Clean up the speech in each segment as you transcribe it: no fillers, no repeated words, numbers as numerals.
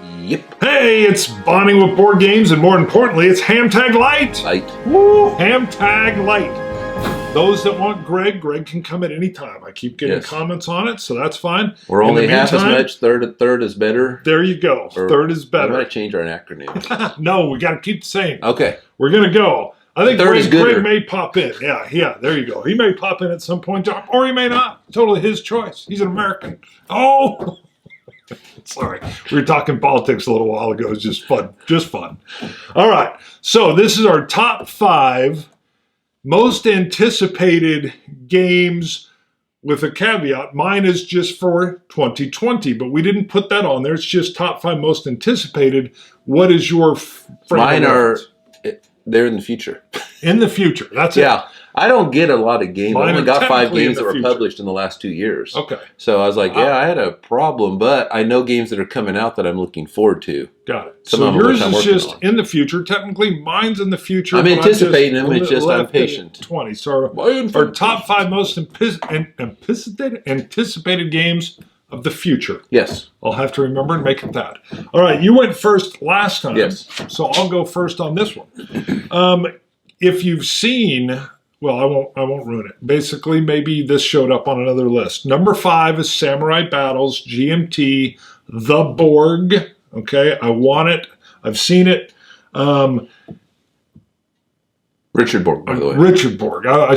Yep. Hey, it's bonding with board games, and more importantly, it's HAMTAG Lite. Lite. Woo! HAMTAG Lite. Those that want Greg can come at any time. I keep getting comments on it, so that's fine. We're only half as much. Third is better. There you go. Third is better. We might change our acronym. No, we got to keep the same. Okay. We're going to go. I think Greg may pop in. Yeah, there you go. He may pop in at some point, or he may not. Totally his choice. He's an American. Oh! Sorry. We were talking politics a little while ago. It's just fun. All right. So this is our top 5 most anticipated games with a caveat. Mine is just for 2020, but we didn't put that on there. It's just top 5 most anticipated. What is your Mine are... They're in the future. In the future. That's it. Yeah. I don't get a lot of games. Mine I only got 5 games that were future. Published in the last 2 years. Okay. So I was like, I had a problem, but I know games that are coming out that I'm looking forward to. Got it. So yours is just in the future. Technically, mine's in the future. I'm anticipating them. It's just I'm patient. 20. So our top 5 most anticipated games of the future. Yes. I'll have to remember and make it that. All right. You went first last time. Yes. So I'll go first on this one. If you've seen... Well, I won't ruin it. Basically, maybe this showed up on another list. Number 5 is Samurai Battles, GMT, The Borg. Okay, I want it. I've seen it. Richard Borg, by the way. Richard Borg. I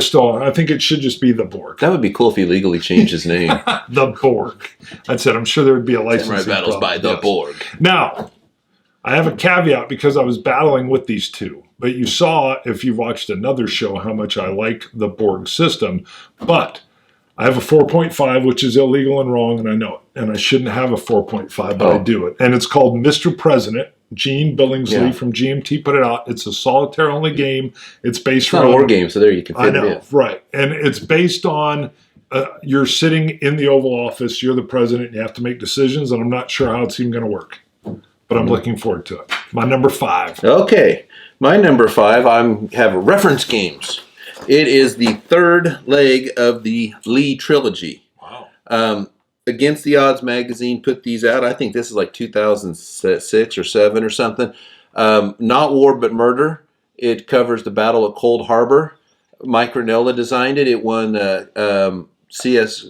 think it should just be The Borg. That would be cool if he legally changed his name. The Borg. That's it. I'm sure there would be a licensing Samurai Battles by The Borg. Now, I have a caveat because I was battling with these two. But you saw, if you watched another show, how much I like the Borg system. But I have a 4.5, which is illegal and wrong, and I know it. And I shouldn't have a 4.5, but I do it. And it's called Mr. President. Gene Billingsley from GMT put it out. It's a solitaire-only game. It's based on... It's not a war game, so there you can fit it in. I know, right. And it's based on... you're sitting in the Oval Office, you're the president, and you have to make decisions, and I'm not sure how it's even going to work. But I'm looking forward to it. My number 5. Okay. My number 5, I have reference games. It is the 3rd leg of the Lee trilogy. Wow. Against the Odds magazine put these out. I think this is like 2006 or 7 or something. Not War but Murder. It covers the Battle of Cold Harbor. Mike Ranella designed it. It won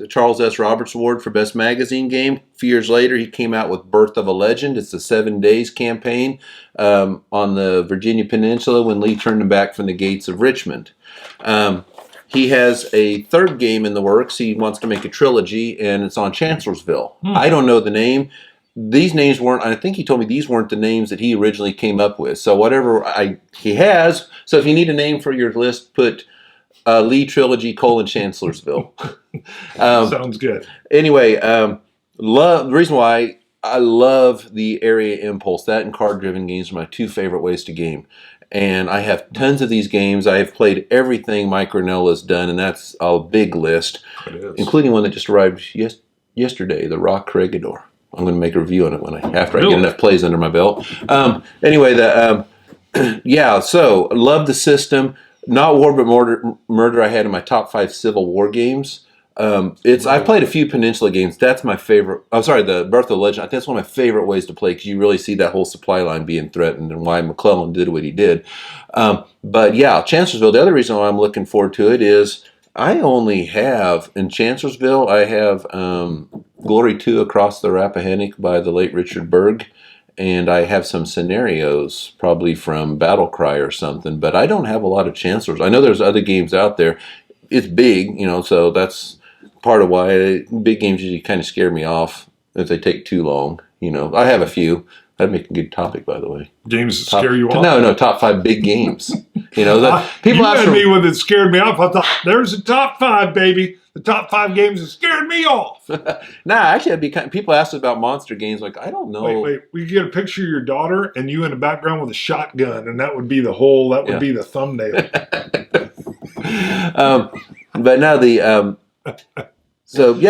Charles S. Roberts Award for Best Magazine Game. A few years later, he came out with Birth of a Legend. It's the 7 Days campaign on the Virginia Peninsula when Lee turned him back from the gates of Richmond. He has a 3rd game in the works. He wants to make a trilogy, and it's on Chancellorsville. I don't know the name. These names weren't, I think he told me these weren't the names that he originally came up with. So whatever he has, so if you need a name for your list, put... Lee Trilogy, Chancellorsville. Sounds good. Anyway, the reason why I love the Area Impulse, that and card-driven games are my 2 favorite ways to game. And I have tons of these games. I have played everything Mike Ranella's done, and that's a big list, including one that just arrived yesterday, the Rock Corregidor. I'm going to make a review on it after I get enough plays under my belt. Anyway, so love the system. Not War but Murder I had in my top 5 Civil War games. I've played a few Peninsula games. That's my favorite. I'm sorry, the Birth of the Legend. I think that's one of my favorite ways to play because you really see that whole supply line being threatened and why McClellan did what he did. But yeah, Chancellorsville, the other reason why I'm looking forward to it is I only have, in Chancellorsville, I have Glory 2 Across the Rappahannock by the late Richard Berg. And I have some scenarios, probably from Battle Cry or something, but I don't have a lot of Chancellors. I know there's other games out there. It's big, so that's part of why big games usually kind of scare me off if they take too long. I have a few. That'd make a good topic, by the way. Games that scare you off? No, top 5 big games. People had me when it scared me off. I thought, there's a top 5, baby. The top 5 games that scared me off. Actually, people ask us about monster games. Like, I don't know. Wait. We get a picture of your daughter and you in the background with a shotgun, and that would be the be the thumbnail. But now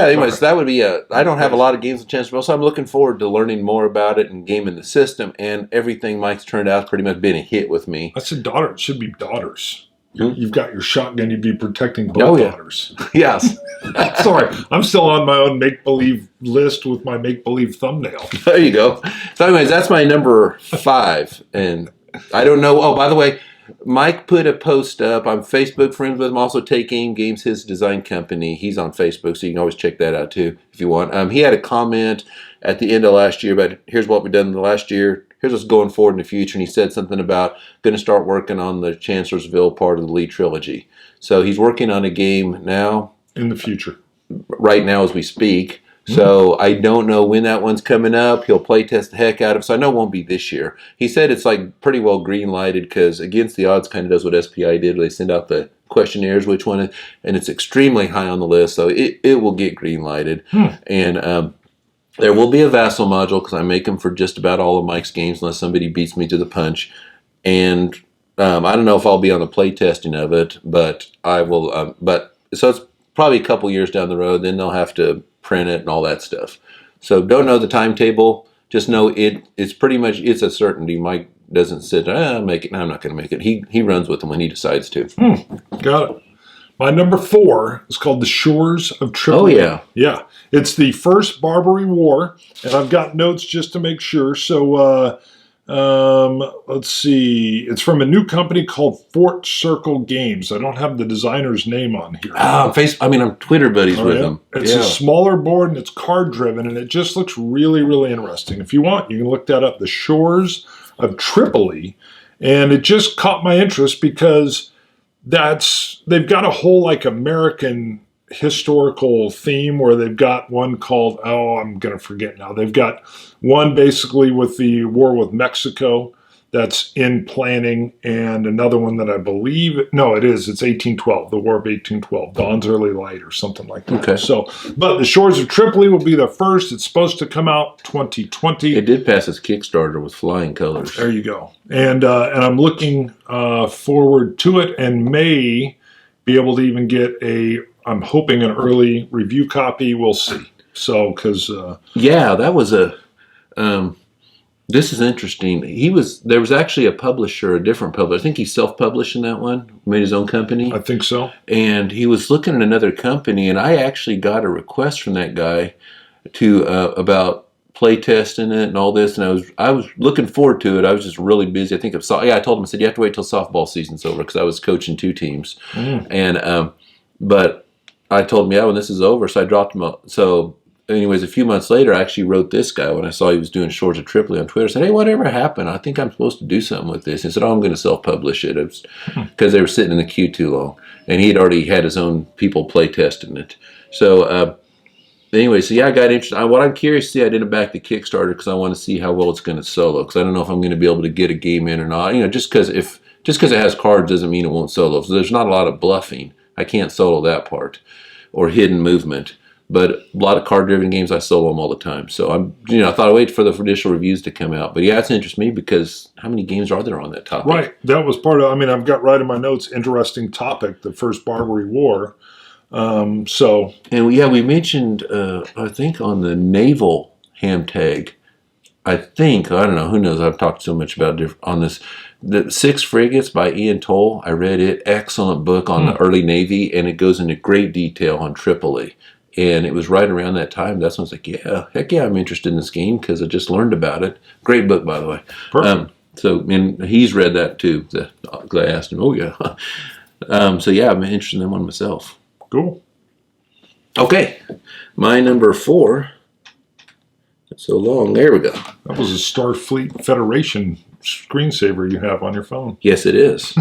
anyways, that would be I don't have a lot of games in Chancellorsville, so I'm looking forward to learning more about it and gaming the system, and everything Mike's turned out has pretty much been a hit with me. I said daughter. It should be daughters. You've got your shotgun. You'd be protecting both daughters. Yes. Sorry, I'm still on my own make-believe list with my make-believe thumbnail. There you go. So anyways, that's my number 5. And I don't know. Oh, by the way, Mike put a post up. I'm Facebook friends with him. Also, Take Aim Games, his design company. He's on Facebook, so you can always check that out too if you want. He had a comment at the end of last year about here's what we've done in the last year. Here's what's going forward in the future. And he said something about going to start working on the Chancellorsville part of the Lite trilogy. So he's working on a game now. In the future. Right now as we speak. So I don't know when that one's coming up. He'll play test the heck out of it. So I know it won't be this year. He said it's like pretty well green lighted because Against the Odds kind of does what SPI did. They send out the questionnaires, which one is, and it's extremely high on the list. So it will get green lighted. And there will be a Vassal module because I make them for just about all of Mike's games unless somebody beats me to the punch. And I don't know if I'll be on the play testing of it, but I will. So it's probably a couple years down the road. Then they'll have to print it and all that stuff. So don't know the timetable. Just know it's pretty much it's a certainty. Mike doesn't sit there, I'll make it. No, I'm not going to make it. He runs with them when he decides to. Got it. My number 4 is called The Shores of Tripoli. Oh, yeah. Yeah. It's the first Barbary War, and I've got notes just to make sure. So, let's see. It's from a new company called Fort Circle Games. I don't have the designer's name on here. I'm Twitter buddies with him. It's a smaller board, and it's card-driven, and it just looks really, really interesting. If you want, you can look that up. The Shores of Tripoli. And it just caught my interest because they've got a whole like American historical theme where they've got one called, I'm going to forget now. They've got one basically with the war with Mexico that's in planning, and another one that I believe, it's 1812, the War of 1812, Dawn's Early Light or something like that. Okay. So, but The Shores of Tripoli will be the first. It's supposed to come out 2020. It did pass its Kickstarter with flying colors. There you go. And I'm looking forward to it and may be able to even get I'm hoping an early review copy. We'll see. So, because... that was this is interesting. There was actually a publisher, a different publisher. I think he self-published in that one, made his own company. I think so. And he was looking at another company, and I actually got a request from that guy to about play testing it and all this, and I was looking forward to it. I was just really busy. I think I told him, I said, you have to wait till softball season's over because I was coaching 2 teams. And but I told him, when this is over, so I dropped him up. So anyways, a few months later, I actually wrote this guy when I saw he was doing Shores of Tripoli on Twitter. I said, hey, whatever happened? I think I'm supposed to do something with this. He said, I'm going to self-publish it. Because they were sitting in the queue too long. And he'd already had his own people play testing it. So anyway, I got interested. What I'm curious to see, I didn't back the Kickstarter because I want to see how well it's going to solo. Because I don't know if I'm going to be able to get a game in or not. Just because it has cards doesn't mean it won't solo. So there's not a lot of bluffing. I can't solo that part. Or hidden movement. But a lot of card-driven games, I solo them all the time. So I thought I'd wait for the initial reviews to come out. But it's interested me because how many games are there on that topic? Right. That was part of, I've got right in my notes, interesting topic, the first Barbary War. And we mentioned, I think on the naval HAMTAG, I don't know, who knows, I've talked so much about on this. The 6 Frigates by Ian Toll, I read it. Excellent book on the early Navy, and it goes into great detail on Tripoli. And it was right around that time. That's when I was like, heck yeah, I'm interested in this game because I just learned about it. Great book, by the way. Perfect. And he's read that too. I asked him, I'm interested in that one myself. Cool. Okay, my number 4. That's so long. There we go. That was a Starfleet Federation screensaver you have on your phone. Yes, it is.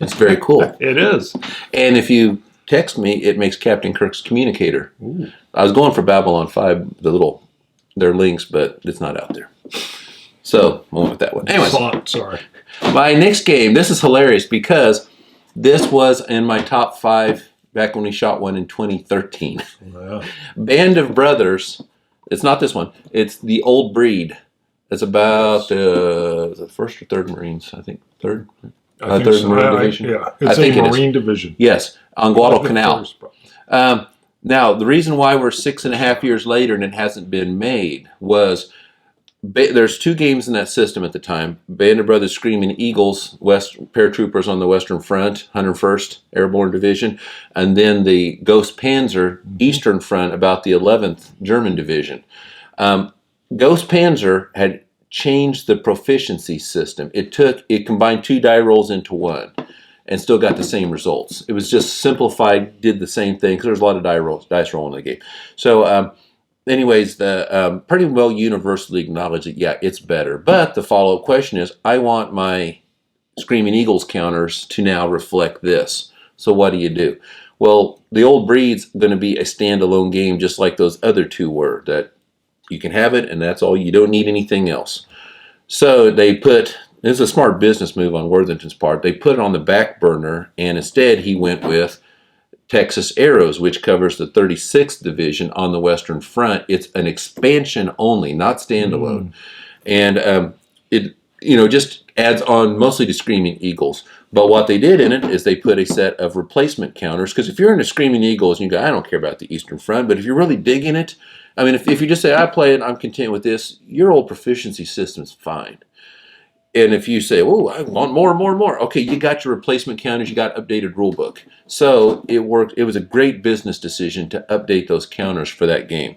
It's very cool. It is. And if you text me, it makes Captain Kirk's communicator. Ooh. I was going for Babylon 5, their links, but it's not out there. So I went with that one. Anyways, sorry. My next game, this is hilarious because this was in my top 5 back when we shot one in 2013. Wow. Band of Brothers. It's not this one. It's The Old Breed. It's about the 1st or 3rd Marines, I think. 3rd? I think 3rd so. Marine Division? Yeah, it's a Marine Division. Yes, on Guadalcanal. Now, the reason why we're 6.5 years later and it hasn't been made was there's 2 games in that system at the time. Band of Brothers Screaming Eagles, paratroopers on the Western Front, 101st Airborne Division, and then the Ghost Panzer Eastern Front, about the 11th German Division. Ghost Panzer had changed the proficiency system. It combined 2 die rolls into 1 and still got the same results. It was just simplified, did the same thing, because there's a lot of dice rolling in the game. So anyways, the pretty well universally acknowledged that, yeah, it's better. But the follow-up question is, I want my Screaming Eagles counters to now reflect this. So what do? Well, the Old Breed's going to be a standalone game, just like those other 2 were, that you can have it, and that's all. You don't need anything else. So they this is a smart business move on Worthington's part. They put it on the back burner, and instead he went with Texas Arrows, which covers the 36th Division on the Western Front. It's an expansion only, not standalone. And it just adds on mostly to Screaming Eagles. But what they did in it is they put a set of replacement counters, because if you're into Screaming Eagles and you go, I don't care about the Eastern Front, but if you're really digging it, I mean, if you just say, I play it, I'm content with this, your old proficiency system's fine. And if you say, oh, I want more, okay, you got your replacement counters, you got updated rule book. So it worked. It was a great business decision to update those counters for that game.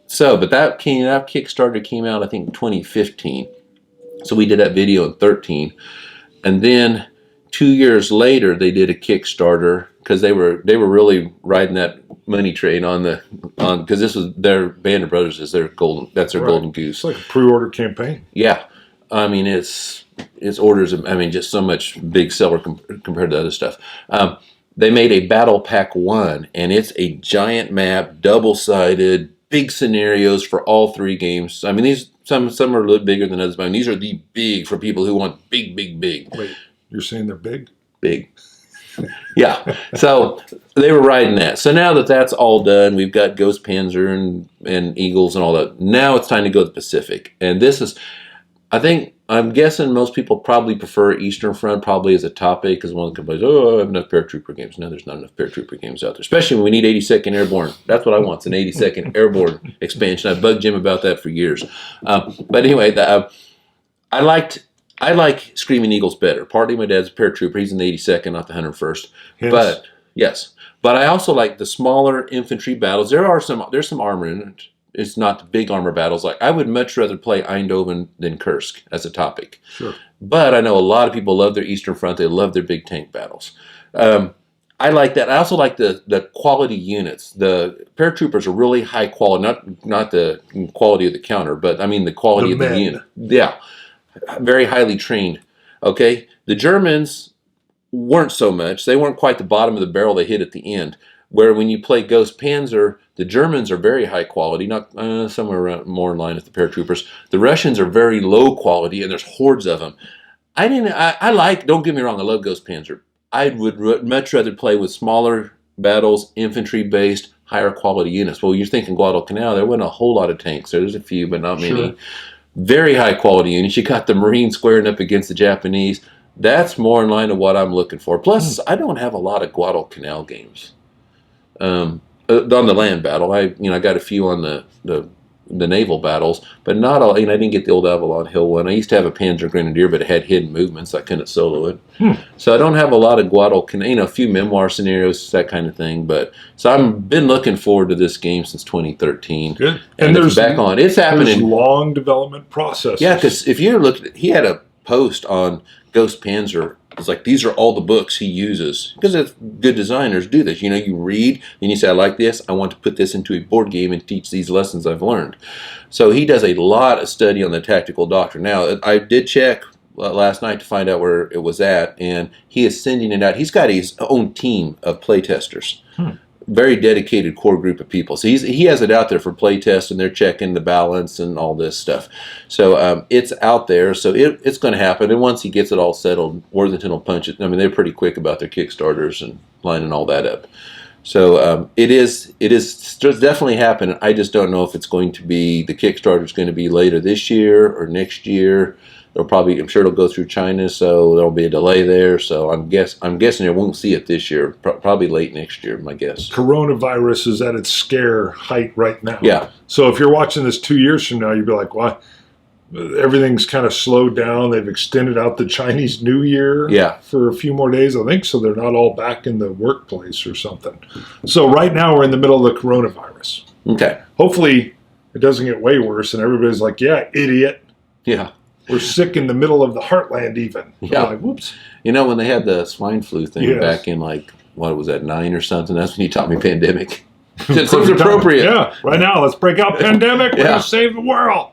So, but that Kickstarter came out, I think, in 2015. So we did that video in 2013. And then 2 years later, they did a Kickstarter, because they were really riding that money train because this was their Band of Brothers is their golden goose. It's like a pre-order campaign. Yeah, I mean it's orders of, I mean, just so much big seller compared to other stuff. They made a Battle Pack 1, and it's a giant map, double-sided, big scenarios for all 3 games. I mean, some are a little bigger than others, but I mean, these are the big for people who want big. Wait, you're saying they're big? Big. Yeah, so they were riding that. So now that that's all done, we've got Ghost Panzer and Eagles and all that. Now it's time to go to the Pacific. And this is, I'm guessing most people probably prefer Eastern Front probably as a topic, because one of the complaints, I have enough paratrooper games. No, there's not enough paratrooper games out there, especially when we need 82nd Airborne. That's what I want, it's an 82nd Airborne expansion. I've bugged Jim about that for years. But anyway, I like Screaming Eagles better. Partly my dad's a paratrooper. He's in the 82nd, not the 101st. Hence. But yes, but I also like the smaller infantry battles. There's some armor in it. It's not the big armor battles. Like, I would much rather play Eindhoven than Kursk as a topic. Sure. But I know a lot of people love their Eastern Front. They love their big tank battles. I like that. I also like the quality units. The paratroopers are really high quality, not the quality of the counter, but I mean the quality of the unit. Yeah. Very highly trained. Okay, the Germans weren't so much. They weren't quite the bottom of the barrel they hit at the end. Where when you play Ghost Panzer, the Germans are very high quality, not somewhere around more in line with the paratroopers. The Russians are very low quality, and there's hordes of them. Don't get me wrong, I love Ghost Panzer. I would much rather play with smaller battles, infantry based, higher quality units. Well, you're thinking Guadalcanal, there wasn't a whole lot of tanks. There's a few, but not many. Sure. Very high quality units. You got the Marines squaring up against the Japanese. That's more in line with what I'm looking for. Plus, I don't have a lot of Guadalcanal games on the land battle. I got a few on the naval battles, but not all. I didn't get the old Avalon Hill one. I used to have a Panzer Grenadier, but it had hidden movements. I couldn't solo it. So I don't have a lot of Guadalcanal. A few memoir scenarios, that kind of thing. But so I've been looking forward to this game since 2013. Good. And there's back on. It's happening. There's long development processes. Yeah, because if you look, he had a post on Ghost Panzer. It's like, these are all the books he uses. Because good designers do this. You read, and you say, I like this. I want to put this into a board game and teach these lessons I've learned. So he does a lot of study on the tactical doctrine. Now, I did check last night to find out where it was at, and he is sending it out. He's got his own team of playtesters. Very dedicated core group of people. So he has it out there for playtest, and they're checking the balance and all this stuff. So it's out there. So it's going to happen. And once he gets it all settled, Worthington will punch it. I mean, they're pretty quick about their Kickstarters and lining all that up. So it is definitely happening. I just don't know if it's going to be, the Kickstarter is going to be later this year or next year. I'm sure it'll go through China, so there'll be a delay there. So I'm guessing I won't see it this year. Probably late next year, my guess. Coronavirus is at its scare height right now. Yeah. So if you're watching this 2 years from now, you'd be like, "Why? everything's kind of slowed down. They've extended out the Chinese New Year for a few more days, I think, so they're not all back in the workplace or something. So right now we're in the middle of the coronavirus. Okay. Hopefully it doesn't get way worse and everybody's like, yeah, idiot. Yeah. We're sick in the middle of the heartland even. Yeah. Like, whoops. You know, when they had the swine flu thing back in, like, what was that, 9 or something? That's when you taught me pandemic. It seems appropriate. Yeah. Right now, let's break out pandemic. We're going to save the world.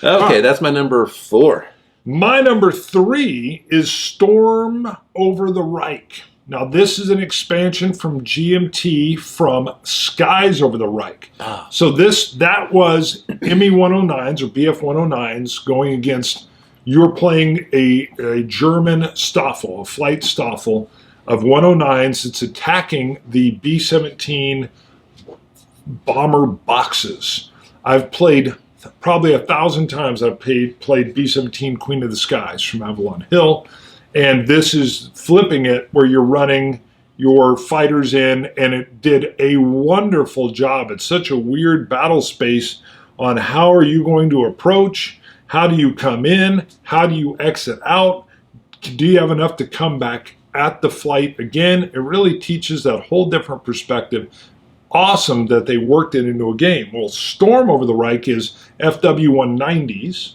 Okay, that's my number 4. My number 3 is Storm Over the Reich. Now, this is an expansion from GMT from Skies Over the Reich. So that was ME 109s or BF 109s going against, you're playing a German Staffel, a flight Staffel of 109s. It's attacking the B-17 bomber boxes. I've played probably 1,000 times. I've played B-17 Queen of the Skies from Avalon Hill. And this is flipping it where you're running your fighters in, and it did a wonderful job. It's such a weird battle space on how are you going to approach, how do you come in, how do you exit out, do you have enough to come back at the flight again? It really teaches that whole different perspective. Awesome that they worked it into a game. Well, Storm Over the Reich is FW-190s,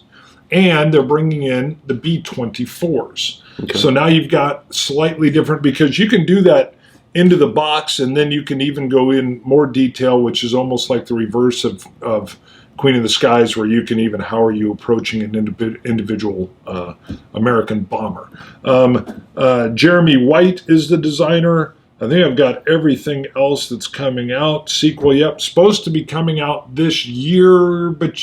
and they're bringing in the B-24s. Okay. So now you've got slightly different, because you can do that into the box, and then you can even go in more detail, which is almost like the reverse of Queen of the Skies, where you can even, how are you approaching an individual American bomber. Jeremy White is the designer. I think I've got everything else that's coming out. Sequel, supposed to be coming out this year, but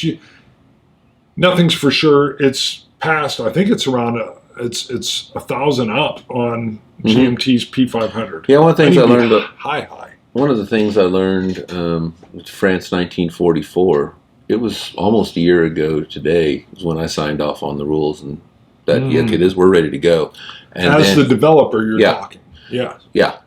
nothing's for sure. It's past, I think it's around, it's 1,000 up on GMT's P500. Yeah, one of the things I learned. High. One of the things I learned with France 1944, it was almost a year ago today, was when I signed off on the rules, and that it is, we're ready to go. And as the developer, you're talking. Yeah. Yeah.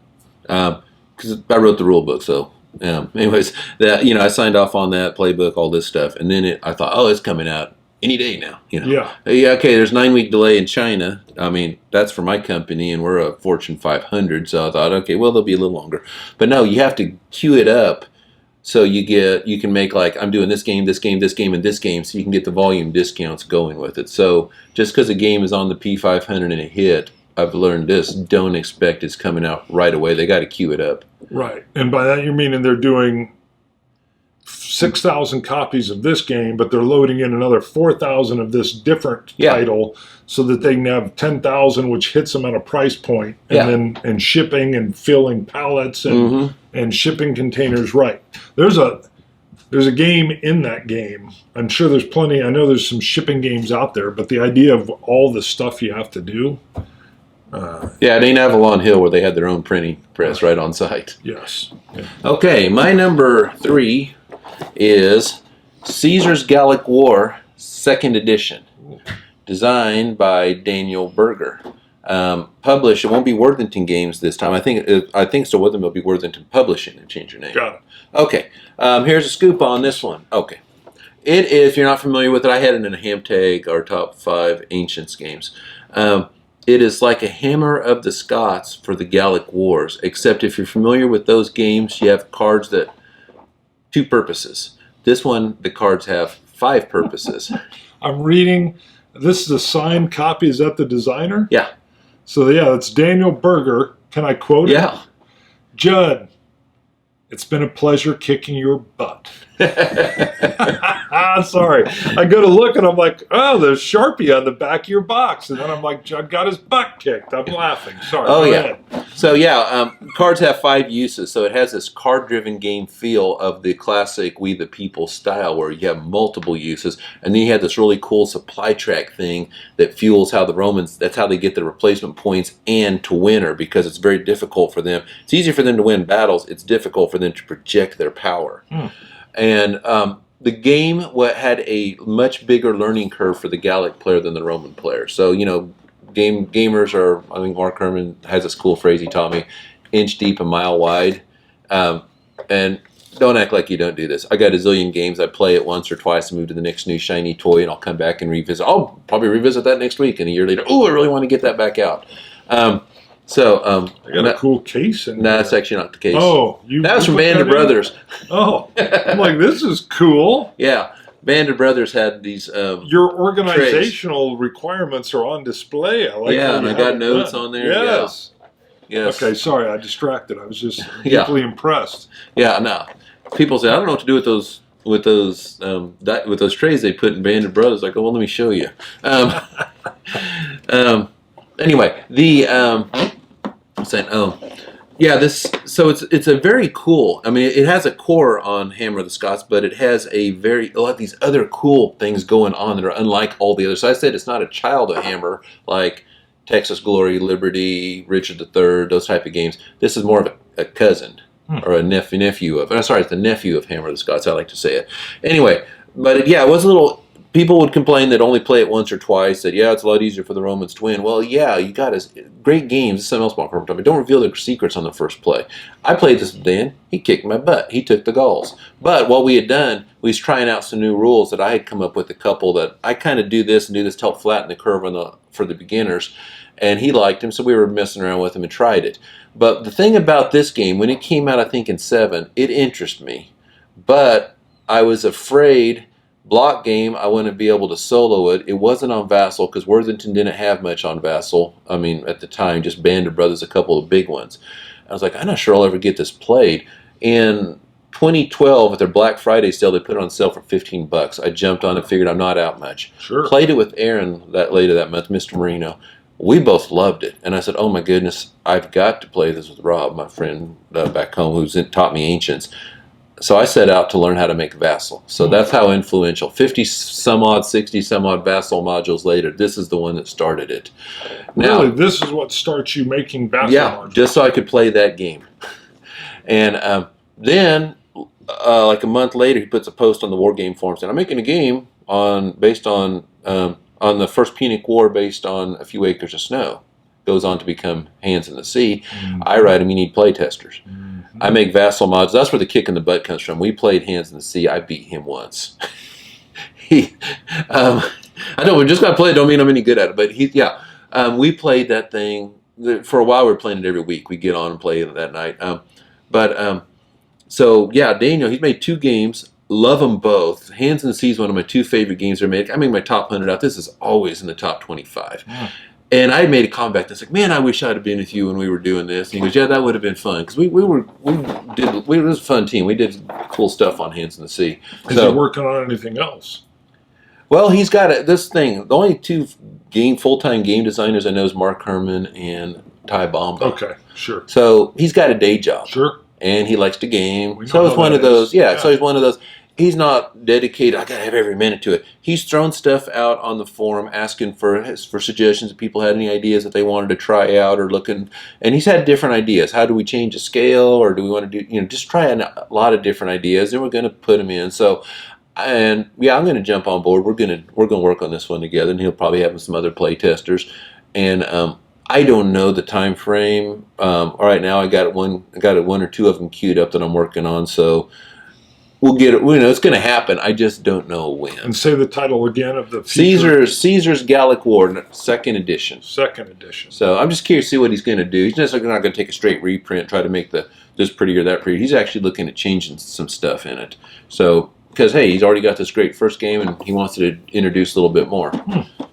Because I wrote the rule book, so anyways, that I signed off on that playbook, all this stuff, and then I thought, it's coming out any day now. Yeah. Okay. There's 9-week delay in China. I mean, that's for my company, and we're a Fortune 500, so I thought, okay, well, they'll be a little longer. But no, you have to queue it up so you can make, like, I'm doing this game, and this game, so you can get the volume discounts going with it. So just because a game is on the P500 and a hit, I've learned this, don't expect it's coming out right away. They got to queue it up. Right. And by that you're meaning they're doing 6,000 copies of this game, but they're loading in another 4,000 of this different title so that they can have 10,000, which hits them at a price point, and then shipping and filling pallets and shipping containers. Right. There's a game in that game. I'm sure there's plenty. I know there's some shipping games out there, but the idea of all the stuff you have to do. It ain't Avalon Hill where they had their own printing press right on site. Yes. Yeah. Okay, my number 3 is Caesar's Gallic War, 2nd edition, designed by Daniel Berger. Published, it won't be Worthington Games this time. I think so. With them, it'll be Worthington Publishing and change your name. Got it. Okay, here's a scoop on this one. Okay, it is. If you're not familiar with it, I had it in a HAMTAG, our top 5 Ancients games. It is like a Hammer of the Scots for the Gallic Wars, except if you're familiar with those games, you have cards that 2 purposes. This one, the cards have 5 purposes. I'm reading. This is a signed copy. Is that the designer? Yeah. So it's Daniel Berger. Can I quote it? Yeah. Judd, it's been a pleasure kicking your butt. Sorry. I go to look and I'm like, oh, there's Sharpie on the back of your box. And then I'm like, Judd got his butt kicked. I'm laughing. Sorry. Oh, yeah. So, cards have 5 uses. So it has this card-driven game feel of the classic We the People style where you have multiple uses. And then you have this really cool supply track thing that fuels how the Romans, that's how they get the replacement points and to winner, because it's very difficult for them. It's easier for them to win battles. It's difficult for them to project their power. And the game had a much bigger learning curve for the Gallic player than the Roman player. So, gamers are, I think Mark Herman has this cool phrase he taught me, inch deep, a mile wide. And don't act like you don't do this. I got a zillion games. I play it once or twice and move to the next new shiny toy, and I'll come back and revisit. I'll probably revisit that next week, and a year later, I really want to get that back out. I got a cool case in there. That's actually not the case. Oh, that was from Band of Brothers. Oh, I'm like, this is cool. Yeah. Band of Brothers had these. Your organizational requirements are on display. I like and I got notes on there. Yes. Yeah. Yes. Okay, sorry, I distracted. I was just deeply impressed. Yeah, no. People say, I don't know what to do with those trays they put in Band of Brothers. Like, well, let me show you. Anyway, I'm saying, so it's a very cool. I mean, it has a core on Hammer of the Scots, but it has a lot of these other cool things going on that are unlike all the others. So I said it's not a child of Hammer like Texas Glory, Liberty, Richard III, those type of games. This is more of a cousin or a nephew of. Sorry, it's the nephew of Hammer of the Scots. I like to say it. Anyway, but it was a little. People would complain that only play it once or twice. That it's a lot easier for the Romans to win. Well, you got great games. This is something else about Corporate. Don't reveal their secrets on the first play. I played this with Dan. He kicked my butt. He took the Gauls. But what we had done, we was trying out some new rules that I had come up with. A couple that I kind of do this to help flatten the curve for the beginners. And he liked him, so we were messing around with him and tried it. But the thing about this game, when it came out, I think in 7, it interested me. But I was afraid. Block game, I wouldn't be able to solo it. It wasn't on Vassal because Worthington didn't have much on Vassal. I mean, at the time, just Band of Brothers, a couple of big ones. I was like, I'm not sure I'll ever get this played. In 2012, at their Black Friday sale, they put it on sale for $15. I jumped on it, figured I'm not out much. Sure. Played it with Aaron later that month, Mr. Marino. We both loved it. And I said, oh my goodness, I've got to play this with Rob, my friend back home, who's taught me Ancients. So I set out to learn how to make Vassal. So that's how influential. 60 some odd Vassal modules later, this is the one that started it. Now, really, this is what starts you making Vassal modules? Just so I could play that game. And then, like a month later, he puts a post on the War Game forum saying, I'm making a game based on the First Punic War based on a few acres of snow. Goes on to become Hands in the Sea. Mm-hmm. I write him, you need play testers. Mm-hmm. I make Vassal mods. That's where the kick in the butt comes from. We played Hands in the Sea. I beat him once. I know we're just going to play it. Don't mean I'm any good at it. But we played that thing. For a while, we were playing it every week. We get on and play it that night. Daniel, he's made 2 games. Love them both. Hands in the Sea is one of my 2 favorite games I made. I made my top 100 out. This is always in the top 25. Yeah. And I made a comment. It's like, man, I wish I'd have been with you when we were doing this. And he goes, yeah, that would have been fun because we it was a fun team. We did cool stuff on Hands in the Sea. Is he working on anything else? Well, he's got this thing. The only 2 full-time game designers I know is Mark Herman and Ty Bomba. Okay, sure. So he's got a day job. Sure. And he likes to game. So it's one of those. Yeah, so he's one of those. He's not dedicated. I got to have every minute to it. He's thrown stuff out on the forum, asking for suggestions. If people had any ideas that they wanted to try out or looking, and he's had different ideas. How do we change the scale, or do we want to do? Just try a lot of different ideas, and we're going to put them in. So, I'm going to jump on board. We're going to work on this one together, and he'll probably have some other play testers. And I don't know the time frame. Right now, I got one or 2 of them queued up that I'm working on. So. We'll get it. It's going to happen. I just don't know when. And say the title again of the future. Caesar's Gallic War, 2nd edition. 2nd edition. So I'm just curious to see what he's going to do. He's just not going to take a straight reprint, try to make this pretty or that pretty. He's actually looking at changing some stuff in it. So because hey, he's already got this great first game, and he wants to introduce a little bit more.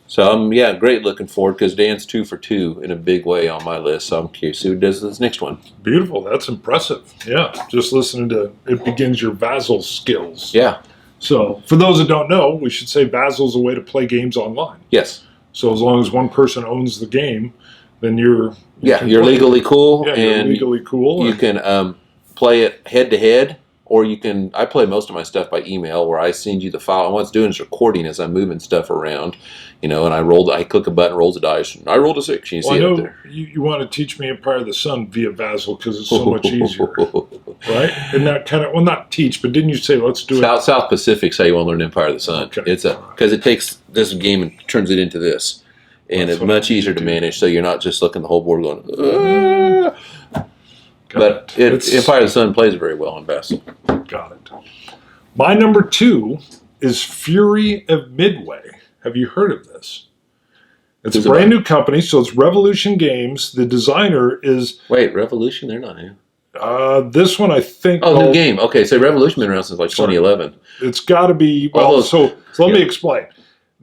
So I'm great looking forward because Dan's 2 for 2 in a big way on my list. So I'm curious to see who does this next one. Beautiful. That's impressive. Yeah. Just listening to it begins your Vassal skills. Yeah. So for those that don't know, we should say Vassal's a way to play games online. Yes. So as long as one person owns the game, then you're legally cool. Yeah, you're legally cool. You can play it head to head. Or I play most of my stuff by email where I send you the file. And what it's doing is recording as I'm moving stuff around, and I click a button, rolls a dice, and I rolled a 6. You see it up there. You want to teach me Empire of the Sun via Vassal because it's so much easier, right? And that kind of, not teach, but didn't you say let's do it? South Pacific's how you want to learn Empire of the Sun. Okay. Because it takes this game and turns it into this. And it's much easier to manage, so you're not just looking the whole board going, But Empire of the Sun plays very well on Vassal. Got it. My number 2 is Fury of Midway. Have you heard of this? It's a brand new company, so it's Revolution Games. The designer is... Wait, Revolution? They're not new. This one, I think... Oh, new game. Okay, so Revolution been around since like 2011. It's got to be... Well, so let me explain.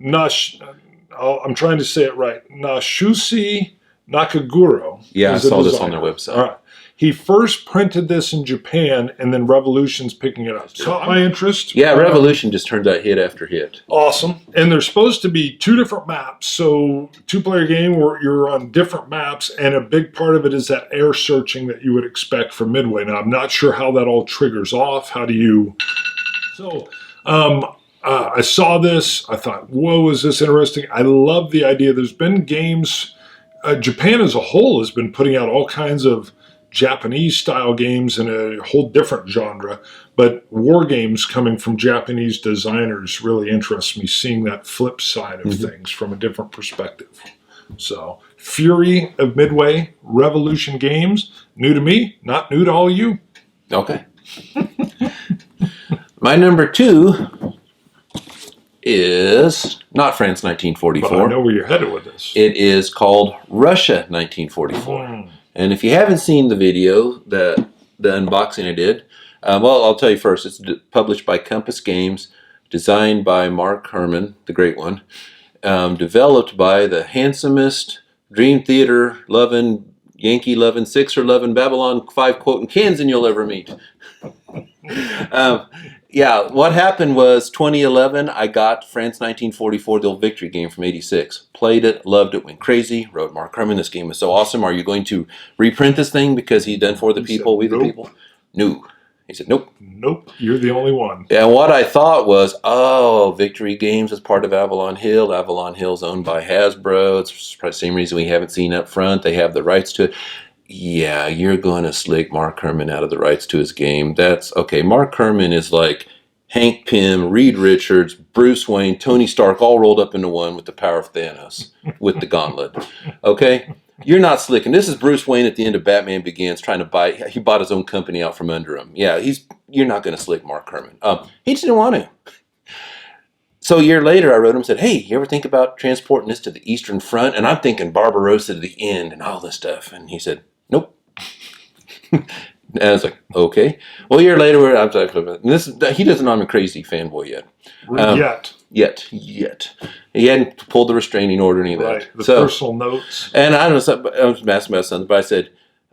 I'm trying to say it right. Nashusi Nakaguro. Yeah, I saw this on their website. All right. He first printed this in Japan, and then Revolution's picking it up. So my interest. Yeah, Revolution just turns out hit after hit. Awesome. And there's supposed to be 2 different maps. So 2-player game where you're on different maps, and a big part of it is that air searching that you would expect from Midway. Now, I'm not sure how that all triggers off. How do you... So... I saw this. I thought, whoa, is this interesting? I love the idea. There's been games. Japan as a whole has been putting out all kinds of Japanese-style games in a whole different genre. But war games coming from Japanese designers really interests me, seeing that flip side of things from a different perspective. So, Fury of Midway, Revolution Games. New to me, not new to all you. Okay. My number 2... is not France 1944. But I know where you're headed with this. It is called Russia 1944. And if you haven't seen the video, the unboxing I did, well, I'll tell you first. It's published by Compass Games, designed by Mark Herman, the great one, developed by the handsomest, Dream Theater loving, Yankee loving, Sixer loving, Babylon 5 quoting Kansan you'll ever meet. Yeah, what happened was 2011, I got France 1944, the old victory game from 86. Played it, loved it, went crazy, wrote Mark Herman, this game is so awesome. Are you going to reprint this thing because he's done for the people, we the people? No. He said, nope. Nope, you're the only one. And what I thought was, oh, Victory Games is part of Avalon Hill. Avalon Hill's owned by Hasbro. It's probably the same reason we haven't seen up front. They have the rights to it. Yeah, you're going to slick Mark Herman out of the rights to his game. That's okay. Mark Herman is like Hank Pym, Reed Richards, Bruce Wayne, Tony Stark, all rolled up into one with the power of Thanos, with the gauntlet. Okay? You're not slicking. This is Bruce Wayne at the end of Batman Begins trying to buy, he bought his own company out from under him. Yeah, you're not going to slick Mark Herman. He just didn't want to. So a year later, I wrote him and said, hey, you ever think about transporting this to the Eastern Front? And I'm thinking Barbarossa to the end and all this stuff. And he said, nope. And I was like, okay. Well, a year later, I'm like, he doesn't know I'm a crazy fanboy yet. Yet. He hadn't pulled the restraining order or any of that. Right, the personal notes. And I don't know, I was asking my son, but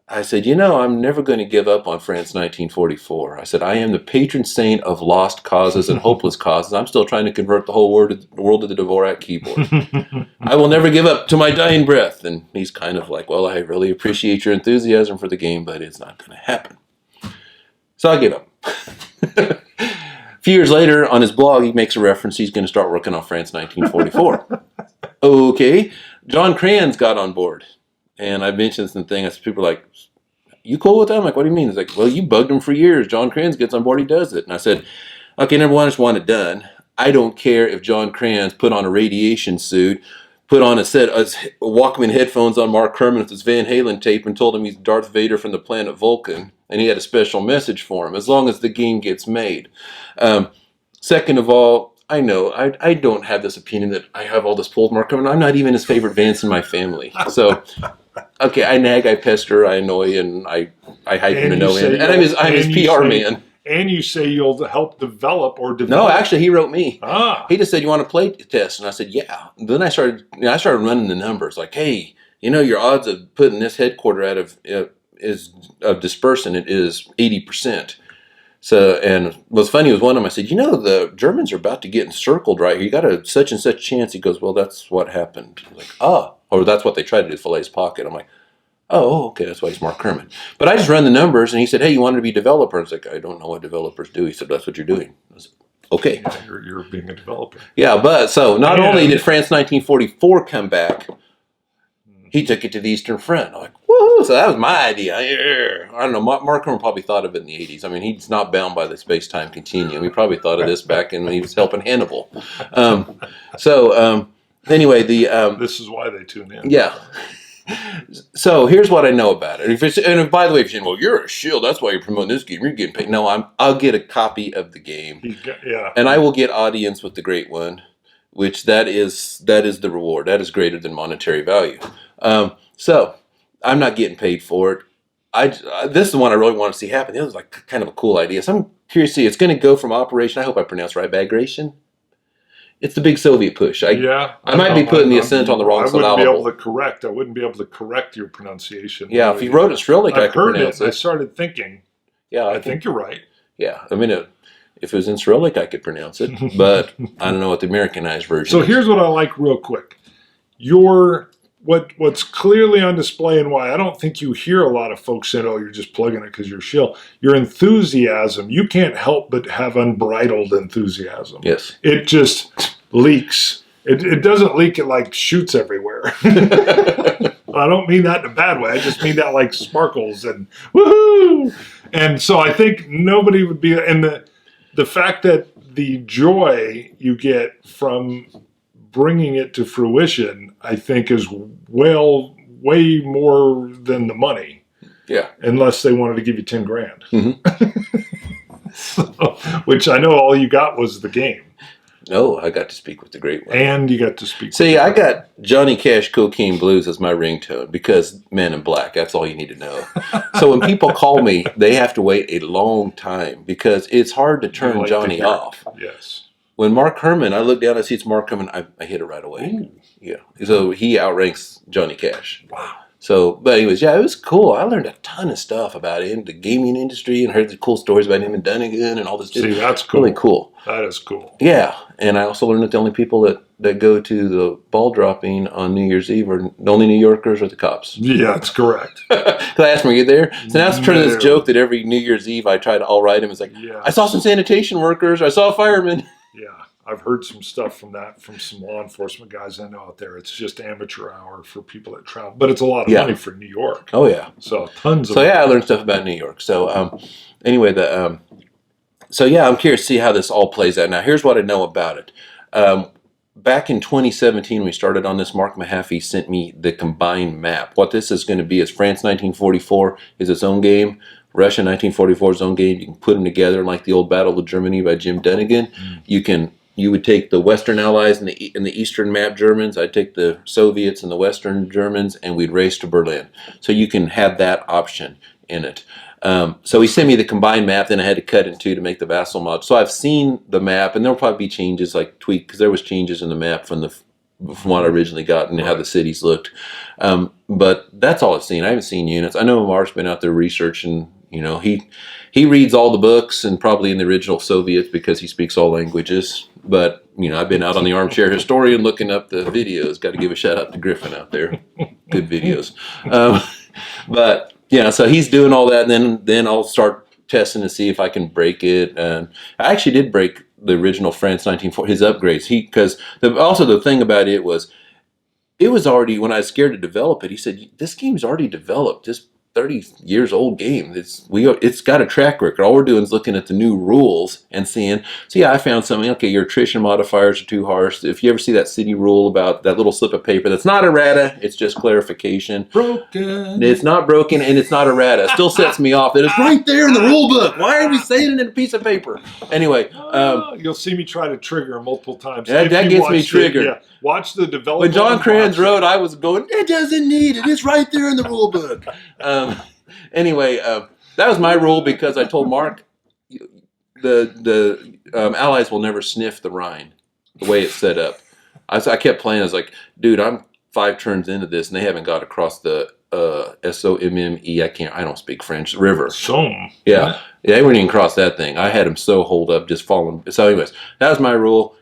I said, you know, I'm never going to give up on France 1944. I said, I am the patron saint of lost causes and hopeless causes. I'm still trying to convert the whole world to the Dvorak keyboard. I will never give up to my dying breath. And he's kind of like, well, I really appreciate your enthusiasm for the game, but it's not going to happen. So I gave up. A few years later, on his blog, he makes a reference. He's going to start working on France 1944. Okay. John Cran's got on board. And I mentioned some things. People are like, you cool with that? I'm like, what do you mean? He's like, well, you bugged him for years. John Kranz gets on board, he does it. And I said, okay, number one, I just want it done. I don't care if John Kranz put on a radiation suit, put on a set of Walkman headphones on Mark Herman with his Van Halen tape and told him he's Darth Vader from the planet Vulcan. And he had a special message for him, as long as the game gets made. Second of all, I know, I don't have this opinion that I have all this pull with Mark Herman. I'm not even his favorite Vance in my family. So... okay, I nag, I pester, I annoy, and I hype him to no end. And I'm his PR man. And you say you'll help develop. No, actually, he wrote me. He just said, you want to play test? And I said, yeah. And then I started running the numbers. Like, hey, you know, your odds of putting this headquarter out of dispersing it is 80%. So, and what's funny was one of them, I said, you know, the Germans are about to get encircled right here. You got a such and such chance. He goes, well, that's what happened. I was like, or that's what they tried to do, fillet his pocket. I'm like, oh, okay, that's why he's Mark Herman. But I just run the numbers, and he said, hey, you wanted to be a developer? I was like, I don't know what developers do. He said, that's what you're doing. I was like, okay. Yeah, you're being a developer. Yeah, but so not only did France 1944 come back, he took it to the Eastern Front. I'm like, woohoo! So that was my idea. I don't know. Mark Herman probably thought of it in the 80s. I mean, he's not bound by the space-time continuum. He probably thought of this back when he was helping Hannibal. Anyway, this is why they tune in. Yeah. So here's what I know about it. And by the way, if you're saying, well, you're a shill, that's why you're promoting this game. You're getting paid. No, I'll get a copy of the game, and I will get audience with the Great One, which that is the reward. That is greater than monetary value. So I'm not getting paid for it. This is the one I really want to see happen. It was like kind of a cool idea. So I'm curious to see. It's going to go from operation. I hope I pronounced right. Bagration. It's the big Soviet push. I might be putting the accent on the wrong syllable. I wouldn't be able to correct your pronunciation. Yeah, if you wrote it Cyrillic, I could pronounce it. I started thinking. Yeah, I think you're right. Yeah, I mean, if it was in Cyrillic, I could pronounce it, but I don't know what the Americanized version. So here's what I like real quick. What's clearly on display, and why I don't think you hear a lot of folks saying, "Oh, you're just plugging it because you're shill." Your enthusiasm, you can't help but have unbridled enthusiasm. Yes, it just leaks. It doesn't leak. It like shoots everywhere. I don't mean that in a bad way. I just mean that like sparkles and woohoo. And so I think nobody would be. And the fact that the joy you get from bringing it to fruition, I think, is way more than the money. Yeah. Unless they wanted to give you 10 grand. Mm-hmm. So, which I know all you got was the game. No, I got to speak with the Great One. And you got to speak See, I got Johnny Cash Cocaine Blues as my ringtone because Men in Black, that's all you need to know. So when people call me, they have to wait a long time because it's hard to turn Johnny off. Yes. When Mark Herman, I look down, I see it's Mark Herman, I hit it right away. Ooh. Yeah. So he outranks Johnny Cash. Wow. So, but anyways, yeah, it was cool. I learned a ton of stuff about him, the gaming industry, and heard the cool stories about him and Dunnigan and all this. See, that's cool. Really cool. That is cool. Yeah. And I also learned that the only people that go to the ball dropping on New Year's Eve are the only New Yorkers or the cops. Yeah, that's correct. Because I asked him, are you there? So now it's turning this joke that every New Year's Eve I try to all write him. It's like, I saw some sanitation workers. I saw a fireman. Yeah. I've heard some stuff from some law enforcement guys I know out there. It's just amateur hour for people that travel, but it's a lot of money for New York. Oh yeah, so tons. So I learned stuff about New York. So anyway, so yeah, I'm curious to see how this all plays out. Now, here's what I know about it. Back in 2017, we started on this. Mark Mahaffey sent me the combined map. What this is going to be is France 1944 is its own game. Russia 1944's own game. You can put them together like the old Battle of Germany by Jim Dunnigan. You would take the Western Allies and the Eastern map Germans. I'd take the Soviets and the Western Germans, and we'd race to Berlin. So you can have that option in it. So he sent me the combined map, then I had to cut it in two to make the vassal mod. So I've seen the map, and there'll probably be changes, like tweak, because there was changes in the map from what I originally got and how the cities looked. But that's all I've seen. I haven't seen units. I know Mark's been out there researching. You know, he reads all the books and probably in the original Soviet because he speaks all languages. But, you know, I've been out on the armchair historian looking up the videos. Got to give a shout out to Griffin out there. Good videos. But, yeah, so he's doing all that. And then I'll start testing to see if I can break it. And I actually did break the original France 1940, his upgrades. Because also the thing about it was already, when I was scared to develop it, he said, this game's already developed. This 30 years old game. It's got a track record. All we're doing is looking at the new rules and seeing. So yeah, I found something. Okay, your attrition modifiers are too harsh. If you ever see that city rule about that little slip of paper, that's not errata. It's just clarification. Broken. It's not broken and it's not errata. It still sets me off. That it's right there in the rule book. Why are we saying it in a piece of paper? Anyway, you'll see me try to trigger multiple times. That gets me triggered. Watch the development. When John Kranz wrote, I was going, it doesn't need it. It's right there in the rule book. Anyway, that was my rule because I told Mark the Allies will never sniff the Rhine the way it's set up. I kept playing. I was like, dude, I'm 5 turns into this, and they haven't got across the S-O-M-M-E. I don't speak French. River. Somme. Yeah, they wouldn't even cross that thing. I had them so holed up, just falling. So anyways, that was my rule.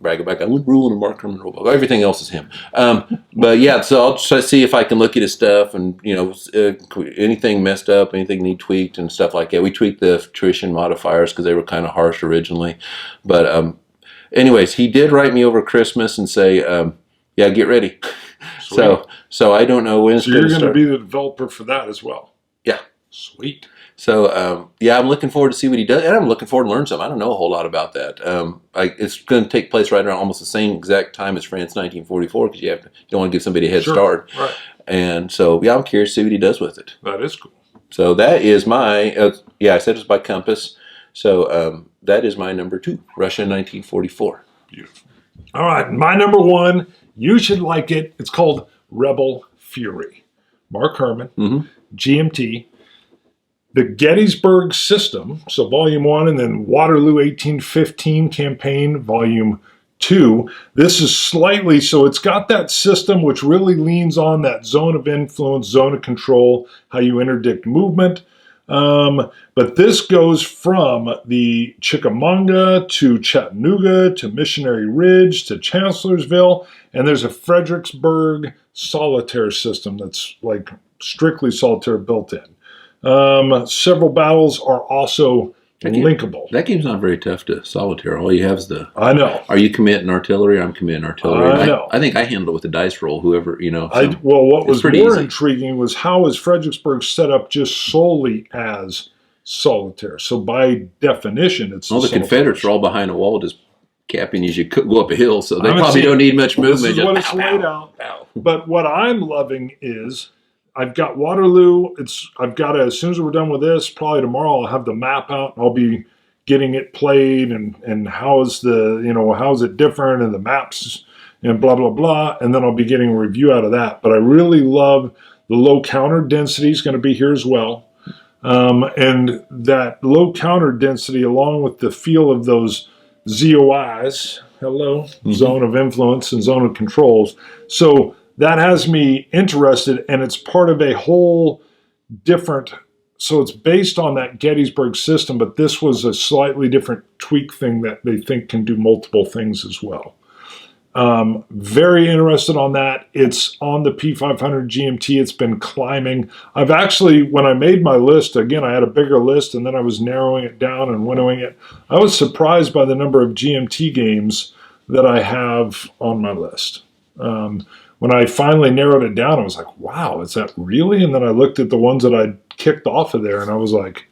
Brag about I'm ruling the Mark Herman rule book. Everything else is him. But yeah, so I'll try to see if I can look at his stuff and, you know, anything messed up, anything need tweaked and stuff like that. We tweaked the attrition modifiers because they were kind of harsh originally. But anyways, he did write me over Christmas and say, yeah, get ready. So I don't know when it's going to start. So you're going to be the developer for that as well? Yeah. Sweet. So, yeah, I'm looking forward to see what he does, and I'm looking forward to learn something. I don't know a whole lot about that. It's going to take place right around almost the same exact time as France 1944 because you don't want to give somebody a head start. Right. And so, yeah, I'm curious to see what he does with it. That is cool. So that is my, I said it was by compass. So that is my number 2, Russia 1944. Beautiful. All right, my number 1, you should like it. It's called Rebel Fury. Mark Herman, GMT. The Gettysburg System, so Volume 1, and then Waterloo 1815 Campaign, Volume 2. This is slightly, so it's got that system which really leans on that zone of influence, zone of control, how you interdict movement. But this goes from the Chickamauga to Chattanooga to Missionary Ridge to Chancellorsville, and there's a Fredericksburg solitaire system that's like strictly solitaire built in. Several battles are also linkable. That game's not very tough to solitaire. All you have is the... I know. Are you committing artillery? I'm committing artillery. I know. I think I handle it with a dice roll, whoever, So well, what was more intriguing was how is Fredericksburg set up just solely as solitaire. So by definition, it's... All the Confederates are all behind a wall just capping as you go up a hill, so they probably don't need much movement. This is what it's laid out. But what I'm loving is... I've got Waterloo. I've got to, as soon as we're done with this, probably tomorrow I'll have the map out and I'll be getting it played and how is how is it different and the maps and blah, blah, blah. And then I'll be getting a review out of that. But I really love the low counter density is going to be here as well. And that low counter density along with the feel of those ZOIs, zone of influence and zone of controls. So that has me interested, and it's part of a whole different, so it's based on that Gettysburg system, but this was a slightly different tweak thing that they think can do multiple things as well. Very interested on that. It's on the P500 GMT. It's been climbing. I've actually, when I made my list, again, I had a bigger list, and then I was narrowing it down and winnowing it. I was surprised by the number of GMT games that I have on my list. When I finally narrowed it down, I was like, wow, is that really? And then I looked at the ones that I'd kicked off of there, and I was like,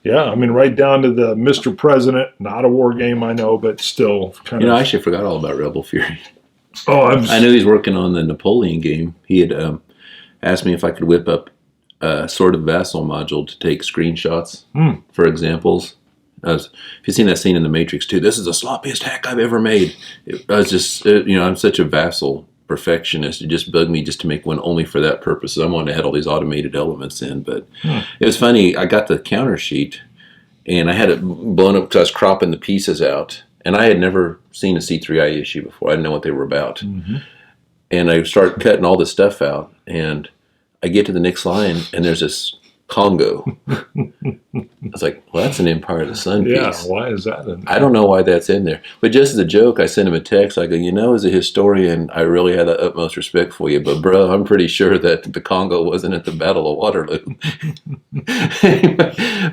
yeah, I mean, right down to the Mr. President, not a war game, I know, but still kind of. I actually forgot all about Rebel Fury. Oh, I knew he's working on the Napoleon game. He had asked me if I could whip up a sort of Vassal module to take screenshots for examples. If you've seen that scene in The Matrix 2, this is the sloppiest hack I've ever made. I was just, I'm such a Vassal perfectionist. It just bugged me just to make one only for that purpose. I wanted to have all these automated elements in, but it was funny. I got the counter sheet and I had it blown up because I was cropping the pieces out, and I had never seen a C3I issue before. I didn't know what they were about. And I start cutting all this stuff out, and I get to the next line, and there's this Congo. I was like, well, that's an Empire of the Sun piece. Yeah, why is that in there? I don't know why that's in there. But just as a joke, I sent him a text. I go, as a historian, I really had the utmost respect for you. But, bro, I'm pretty sure that the Congo wasn't at the Battle of Waterloo.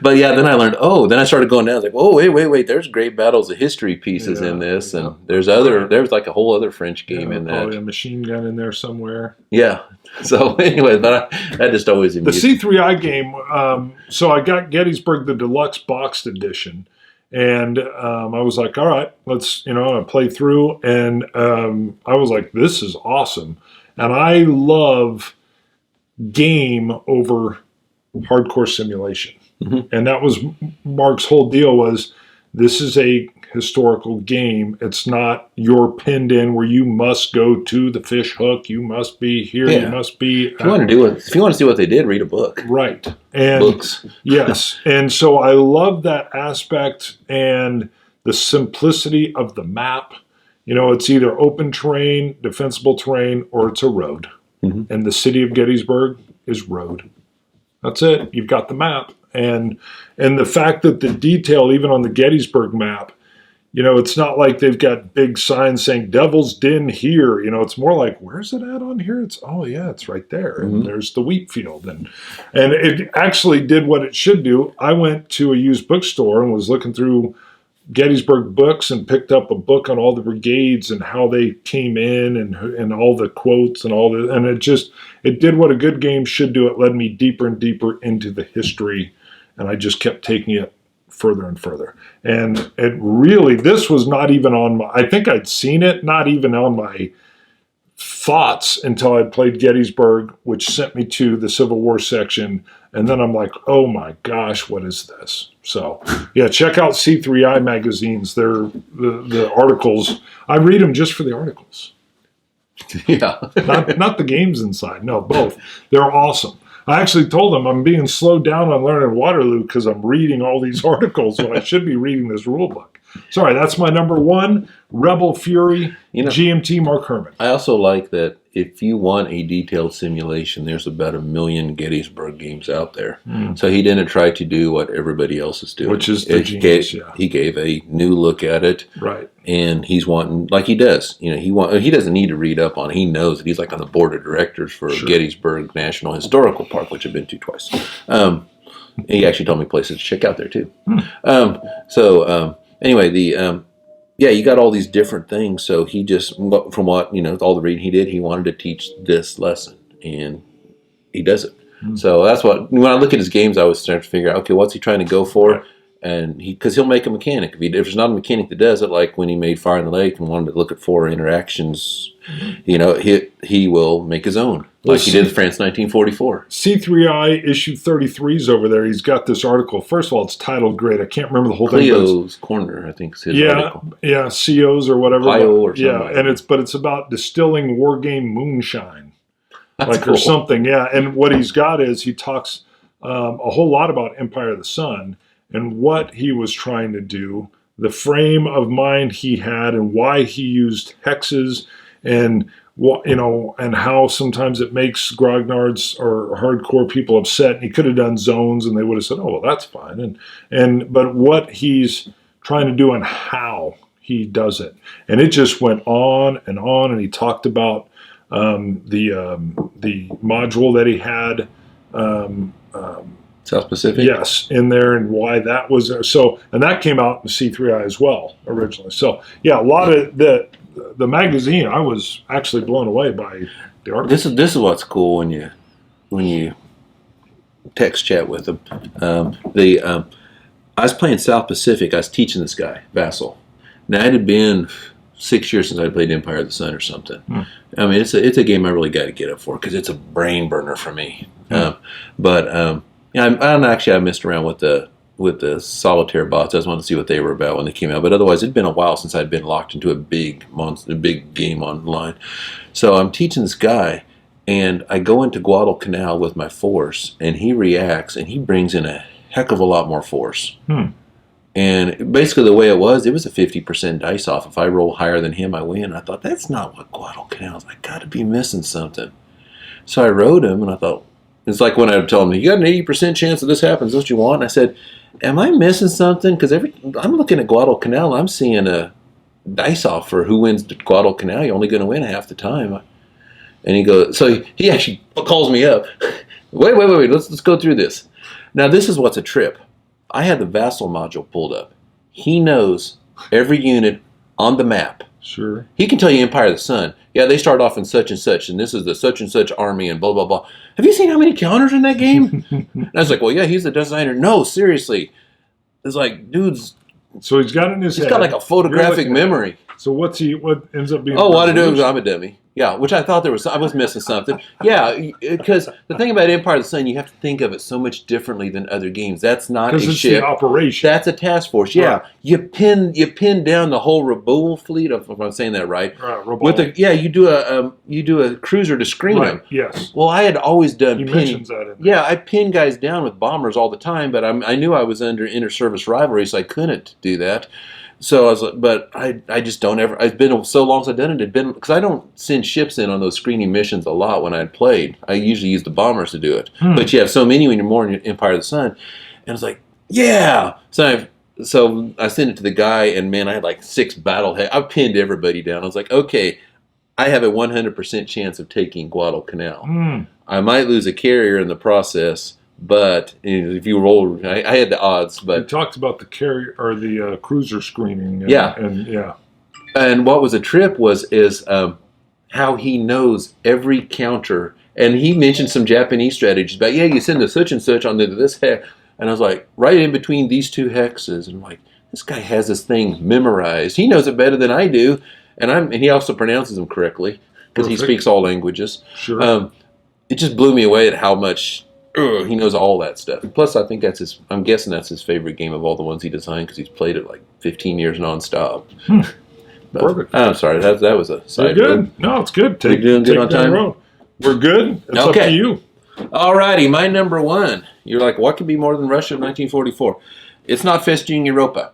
But, yeah, then I learned, then I started going down. I was like, oh, wait. There's great battles of history pieces in this. And there's like a whole other French game in that. Probably a machine gun in there somewhere. Yeah. So, anyway, but that just always amused me. The C3I game, so I got Gettysburg, the deluxe boxed edition, and I was like, all right, let's, I play through, and I was like, this is awesome. And I love game over hardcore simulation. And that was Mark's whole deal was, this is a historical game. It's not you're pinned in where you must go to the fish hook. You must be here. You must be. If you want to see what they did, read a book. Right. And books. Yes. And so I love that aspect and the simplicity of the map. It's either open terrain, defensible terrain, or it's a road. And the city of Gettysburg is road. That's it. You've got the map. And the fact that the detail, even on the Gettysburg map, it's not like they've got big signs saying Devil's Den here. It's more like, where's it at on here? It's right there. And there's the wheat field. And it actually did what it should do. I went to a used bookstore and was looking through Gettysburg books and picked up a book on all the brigades and how they came in and all the quotes and all the, and it did what a good game should do. It led me deeper and deeper into the history, and I just kept taking it further and further. And it really, this was not even on my, I think I'd seen it, not even on my thoughts until I played Gettysburg, which sent me to the Civil War section. And then I'm like, oh my gosh, what is this? So, yeah, check out C3I magazines. They're the articles. I read them just for the articles. Yeah. not the games inside. No, both. They're awesome. I actually told them I'm being slowed down on learning Waterloo because I'm reading all these articles when I should be reading this rule book. Sorry, that's my number one, Rebel Fury, GMT Mark Herman. I also like that if you want a detailed simulation, there's about 1 million Gettysburg games out there. So he didn't try to do what everybody else is doing. Which is the genius, yeah. He gave a new look at it. Right. And he's wanting, like he does, he doesn't need to read up on it. He knows that he's like on the board of directors for Gettysburg National Historical Park, which I've been to twice. He actually told me places to check out there too. Anyway, you got all these different things. So he just, from what, all the reading he did, he wanted to teach this lesson, and he does it. So that's what, when I look at his games, I was starting to figure out, okay, what's he trying to go for? Right. And because he'll make a mechanic. If there's not a mechanic that does it, like when he made Fire in the Lake and wanted to look at 4 interactions, he will make his own, like he did in France 1944. C3I issue 33 is over there. He's got this article. First of all, it's titled great. I can't remember the whole thing. Cleo's Corner, I think is his article. Yeah, COs or whatever. Clio or something. Yeah, like and it's about distilling war game moonshine. That's cool. Or something, yeah. And what he's got is he talks a whole lot about Empire of the Sun and what he was trying to do, the frame of mind he had, and why he used hexes, and and how sometimes it makes grognards or hardcore people upset. And he could have done zones, and they would have said, "Oh, well, that's fine." But what he's trying to do and how he does it, and it just went on. And he talked about the module that he had. South Pacific? Yes, in there, and why that was there. So, and that came out in C3I as well originally. So, yeah, a lot of the magazine, I was actually blown away by the article. This is what's cool when you text chat with them. I was playing South Pacific. I was teaching this guy, Vassal. Now, it had been 6 years since I played Empire of the Sun or something. I mean, it's a game I really got to get up for because it's a brain burner for me. I messed around with the solitaire bots. I just wanted to see what they were about when they came out. But otherwise, it'd been a while since I'd been locked into a big game online. So I'm teaching this guy, and I go into Guadalcanal with my force, and he reacts, and he brings in a heck of a lot more force. And basically the way it was a 50% dice off. If I roll higher than him, I win. I thought, that's not what Guadalcanal is. I got to be missing something. So I wrote him, and I thought, it's like when I would tell him, you got an 80% chance that this happens. That's what you want? And I said, am I missing something? Because I'm looking at Guadalcanal, I'm seeing a dice off for who wins Guadalcanal. You're only going to win half the time. And he goes, so he actually calls me up. Wait. Let's go through this. Now, this is what's a trip. I had the Vassal module pulled up. He knows every unit on the map. Sure. He can tell you Empire of the Sun. Yeah, they start off in such and this is the such and such army, and blah, blah, blah. Have you seen how many counters in that game? And I was like, well, yeah, he's the designer. No, seriously. It's like, dude's... So he's got in his head. He's got like a photographic memory. So what ends up being... Oh, what to do? I'm a dummy. Yeah, which I thought I was missing something. Yeah, because the thing about Empire of the Sun, you have to think of it so much differently than other games. That's not a ship. Because it's the operation. That's a task force. Yeah, right. You pin down the whole Raboul fleet. If I'm saying that right. Right. You do a cruiser to screen them. Yes. Well, I had always done. He mentions that. In there. Yeah, I pin guys down with bombers all the time, but I knew I was under inter-service rivalry, so I couldn't do that. So I was like, but I just don't ever. It's been so long since I've done it. It'd been because I don't send ships in on those screening missions a lot when I'd played. I usually use the bombers to do it. But you have so many when you're more in Empire of the Sun, and it's like, yeah. So I sent it to the guy, and man, I had like 6 battle heads. I pinned everybody down. I was like, okay, I have a 100% chance of taking Guadalcanal. I might lose a carrier in the process. But if you roll, I had the odds. But you talked about the carrier or the cruiser screening. And what was a trip is how he knows every counter. And he mentioned some Japanese strategies about you send the such and such on this hex. And I was like, right in between these 2 hexes, and I'm like, this guy has this thing memorized. He knows it better than I do, and he also pronounces them correctly. because he speaks all languages. Sure. It just blew me away at how much he knows all that stuff. Plus, I think I'm guessing that's his favorite game of all the ones he designed because he's played it like 15 years nonstop. But, Perfect. I'm sorry, that was a side You're road. good. No, it's good. We're doing good on time? We're good. It's up to you. All righty, my number one. You're like, what could be more than Russia in 1944? It's not Festung Europa.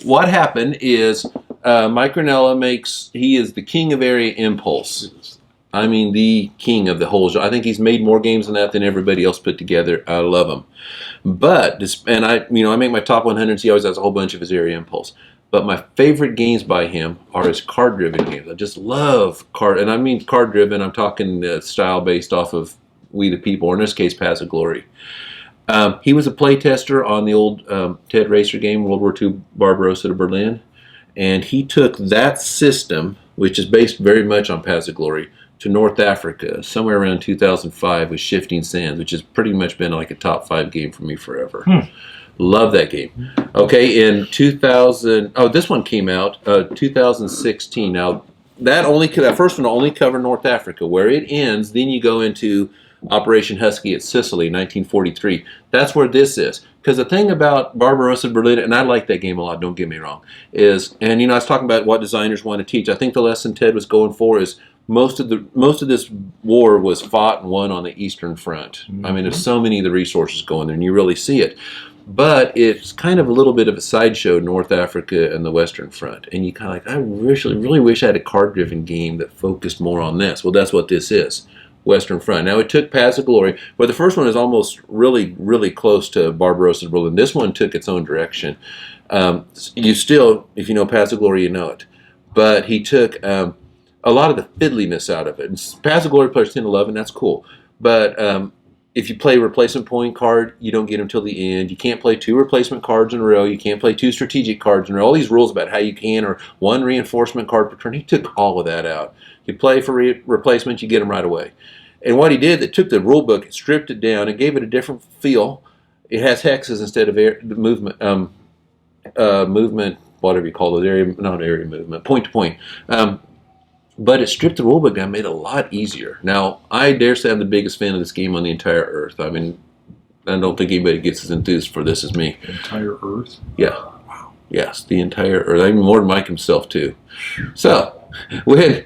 What happened is Mike Granella he is the king of area impulse. I mean, the king of the whole genre. I think he's made more games than that than everybody else put together. I love him. But, and I make my top 100. He always has a whole bunch of his area impulse. But my favorite games by him are his card-driven games. I just love and I mean card-driven. I'm talking style based off of We the People, or in this case, Paths of Glory. He was a playtester on the old Ted Racer game, World War II Barbarossa to Berlin. And he took that system, which is based very much on Paths of Glory, to North Africa, somewhere around 2005 with Shifting Sands, which has pretty much been like a top 5 game for me forever. Love that game. Okay, in 2000, this one came out 2016. Now, that first one only covered North Africa. Where it ends, then you go into Operation Husky at Sicily, 1943. That's where this is. Because the thing about Barbarossa Berlin, and I like that game a lot, don't get me wrong, is, and I was talking about what designers want to teach. I think the lesson Ted was going for is most of this war was fought and won on the Eastern Front. I mean, there's so many of the resources going there, and you really see it. But it's kind of a little bit of a sideshow, North Africa and the Western Front. And you kind of I really wish I had a card-driven game that focused more on this. Well, that's what this is, Western Front. Now, it took Paths of Glory, but the first one is almost really, really close to Barbarossa Berlin. This one took its own direction. You still, if you know Paths of Glory, you know it. But he took a lot of the fiddliness out of it. And Paths of Glory players 10 11, that's cool. But if you play a replacement point card, you don't get them till the end. You can't play 2 replacement cards in a row. You can't play 2 strategic cards in a row. All these rules about how you can, or 1 reinforcement card per turn. He took all of that out. You play for replacements, you get them right away. And what he did, it took the rule book, stripped it down, and gave it a different feel. It has hexes instead of movement, whatever you call it, not area movement, point to point. But it stripped the rulebook down, made it a lot easier. Now, I dare say I'm the biggest fan of this game on the entire Earth. I mean, I don't think anybody gets as enthused for this as me. Entire Earth? Yeah. Wow. Yes, the entire Earth. I mean, more than Mike himself, too. So, when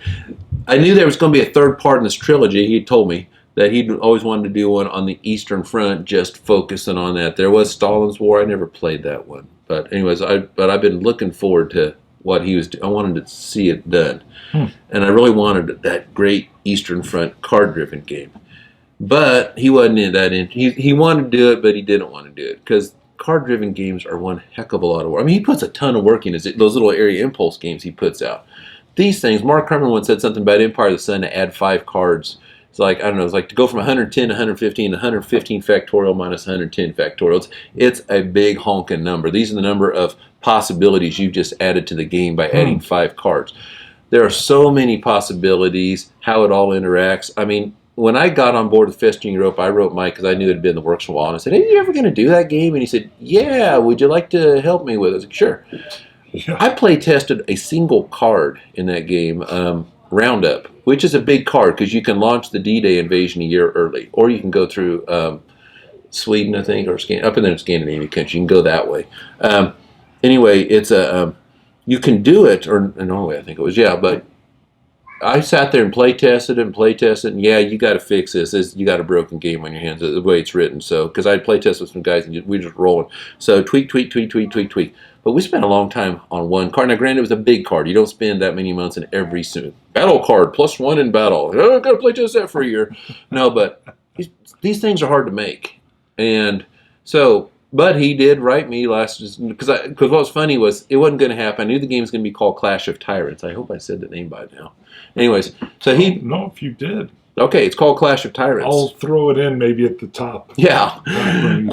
I knew there was going to be a third part in this trilogy, he told me that he'd always wanted to do one on the Eastern Front, just focusing on that. There was Stalin's War. I never played that one. But anyways, I've been looking forward to what he was doing. I wanted to see it done. And I really wanted that great Eastern Front card-driven game. But he wasn't in that. He wanted to do it, but he didn't want to do it. Because card-driven games are one heck of a lot of work. I mean, he puts a ton of work in those little area impulse games he puts out. These things, Mark Herman once said something about Empire of the Sun to add 5 cards. It's like, I don't know, it's like to go from 110 to 115 to 115 factorial minus 110 factorial. It's a big honking number. These are the number of possibilities you've just added to the game by adding 5 cards. There are so many possibilities, how it all interacts. I mean, when I got on board with Festung Europa, I wrote Mike because I knew it had been in the works for a while. And I said, hey, are you ever going to do that game? And he said, yeah, would you like to help me with it? I was like, sure. Yeah. I play tested a single card in that game, Roundup, which is a big card because you can launch the D-Day invasion a year early. Or you can go through Sweden, I think, or up in the Scandinavian country. You can go that way. Anyway, it's you can do it, or Norway, I think it was, yeah, but I sat there and play tested it, and yeah, you got to fix this. You got a broken game on your hands, the way it's written. So, because I play tested with some guys, and we were just rolling. So, tweak. But we spent a long time on one card. Now, granted, it was a big card. You don't spend that many months in every battle card, +1 in battle. Oh, I've got to play test that for a year. No, but these things are hard to make. And so... But he did write me because what was funny was it wasn't going to happen. I knew the game was going to be called Clash of Tyrants. I hope I said the name by now. Anyways, so he... No, if you did. Okay, it's called Clash of Tyrants. I'll throw it in maybe at the top. Yeah.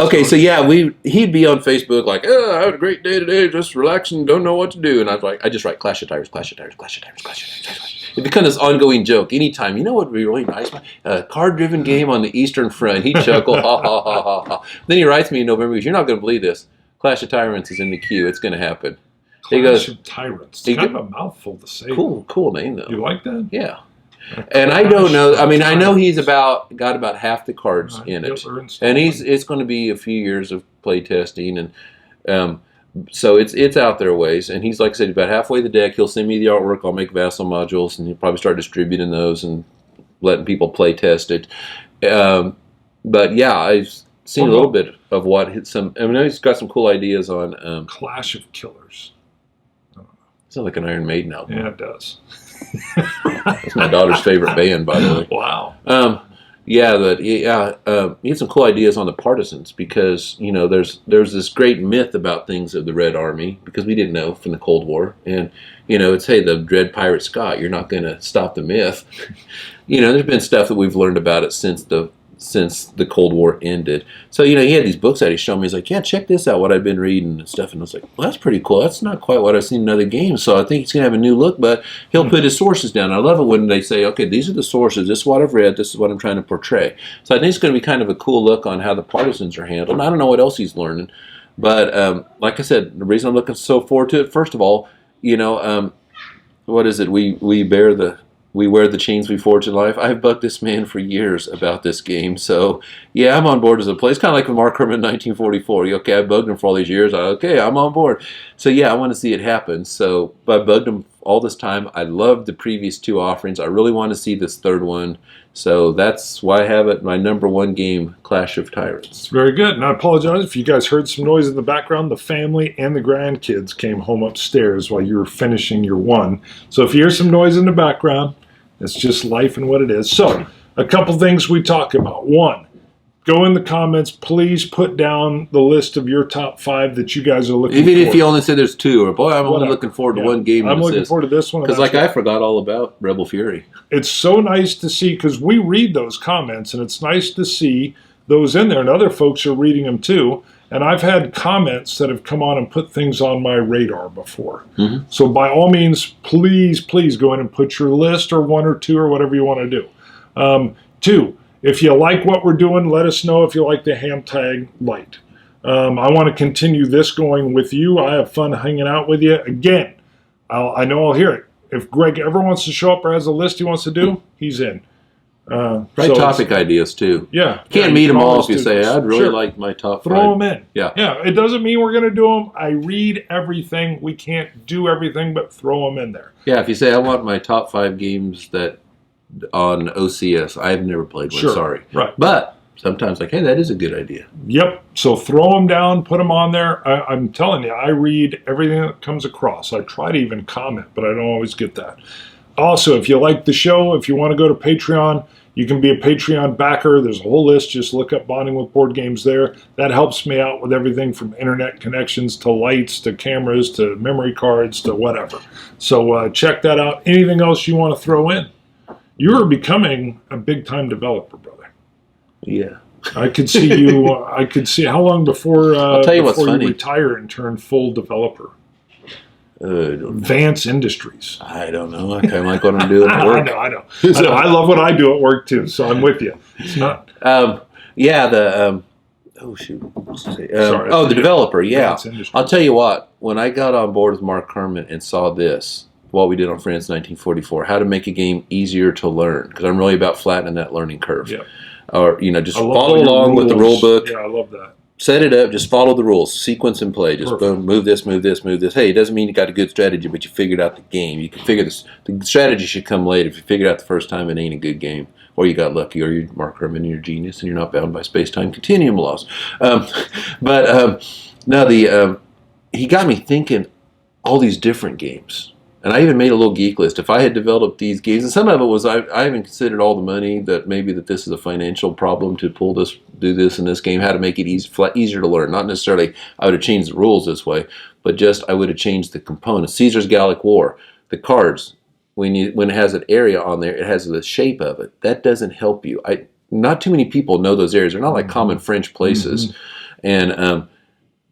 Okay, so yeah, he'd be on Facebook like, oh, I had a great day today, just relaxing, don't know what to do. And I was like, I just write Clash of Tyrants, Clash of Tyrants, Clash of Tyrants, Clash of Tyrants. It becomes this ongoing joke. Anytime, you know what would be really nice? A card-driven game on the Eastern Front. He'd chuckle, ha, ha, ha, ha, ha. Then he writes me in November, he goes, you're not going to believe this. Clash of Tyrants is in the queue. It's going to happen. Clash of Tyrants. It's kind of a mouthful to say. Cool name though. You like that? Yeah. And I don't know. I mean, I know he's got about half the cards in it, and it's going to be a few years of play testing, and so it's out there a ways. And he's, like I said, about halfway the deck. He'll send me the artwork. I'll make vassal modules, and he'll probably start distributing those and letting people play test it. But yeah, I've seen a little bit of what I know he's got some cool ideas on Clash of Killers. Sounds like an Iron Maiden album. Yeah, it does. That's my daughter's favorite band, by the way. Wow. He had some cool ideas on the partisans because there's this great myth about things of the Red Army because we didn't know from the Cold War, and it's the Dread Pirate Scott. You're not going to stop the myth. There's been stuff that we've learned about it since the Cold War ended. So, he had these books that he showed me. He's like, yeah, check this out, what I've been reading and stuff. And I was like, well, that's pretty cool. That's not quite what I've seen in other games. So I think he's going to have a new look, but he'll put his sources down. I love it when they say, okay, these are the sources. This is what I've read. This is what I'm trying to portray. So I think it's going to be kind of a cool look on how the partisans are handled. And I don't know what else he's learning. But like I said, the reason I'm looking so forward to it, first of all, what is it? We wear the chains we forge in life. I've bugged this man for years about this game. So, yeah, I'm on board as a player. It's kind of like with Mark Herman in 1944. Okay, I bugged him for all these years. Okay, I'm on board. So, yeah, I want to see it happen. So, but I bugged him all this time. I loved the previous two offerings. I really want to see this third one. So that's why I have it my number one game, Clash of Tyrants. It's very good. And I apologize if you guys heard some noise in the background. The family and the grandkids came home upstairs while you were finishing your one. So if you hear some noise in the background, it's just life and what it is. So a couple things we talk about. One, go in the comments. Please put down the list of your top 5 that you guys are looking for. Even if you only say there's 2, or boy, I'm only looking forward to one game. I'm looking forward to this one. Because I forgot all about Rebel Fury. It's so nice to see, because we read those comments, and it's nice to see those in there, and other folks are reading them too. And I've had comments that have come on and put things on my radar before. Mm-hmm. So by all means, please go in and put your list or 1 or 2 or whatever you want to do. 2, if you like what we're doing, let us know if you like the HAMTAG Lite. I want to continue this going with you. I have fun hanging out with you. Again, I know I'll hear it. If Greg ever wants to show up or has a list he wants to do, he's in. Write topic ideas too. Yeah. You can't meet them all if you say, I'd really like my top 5. Throw them in. Yeah. It doesn't mean we're going to do them. I read everything. We can't do everything, but throw them in there. Yeah, if you say, I want my top 5 games that on OCS, I've never played one, sorry. Right. But sometimes hey, that is a good idea. Yep. So throw them down, put them on there. I'm telling you, I read everything that comes across. I try to even comment, but I don't always get that. Also, if you like the show, if you want to go to Patreon, you can be a Patreon backer. There's a whole list. Just look up Bonding with Board Games there. That helps me out with everything from internet connections to lights to cameras to memory cards to whatever. So check that out. Anything else you want to throw in? You're becoming a big-time developer, brother. Yeah. I could see you. I could see how long before I'll tell you what's funny. You retire and turn full developer. Vance Industries. I don't know. I kind of like what I'm doing at work. I know. I love what I do at work too. So I'm with you. It's not. Oh shoot. Sorry. The developer. Yeah. I'll tell you what. When I got on board with Mark Herman and saw this, what we did on France 1944, how to make a game easier to learn, because I'm really about flattening that learning curve. Yeah. Or just follow along with the rule book. Yeah, I love that. Set it up, just follow the rules, sequence and play. Just boom, move this, move this, move this. Hey, it doesn't mean you got a good strategy, but you figured out the game. You can figure this. The strategy should come late. If you figure it out the first time, it ain't a good game. Or you got lucky, or you're Mark Herman and you're a genius, and you're not bound by space-time continuum laws. He got me thinking all these different games. And I even made a little geek list. If I had developed these games, and some of it was I even considered all the money that this is a financial problem to do this in this game, how to make it easier to learn. Not necessarily I would have changed the rules this way, but just I would have changed the components. Caesar's Gallic War, the cards, when it has an area on there, it has the shape of it. That doesn't help you. Not too many people know those areas. They're not like common French places. Mm-hmm. And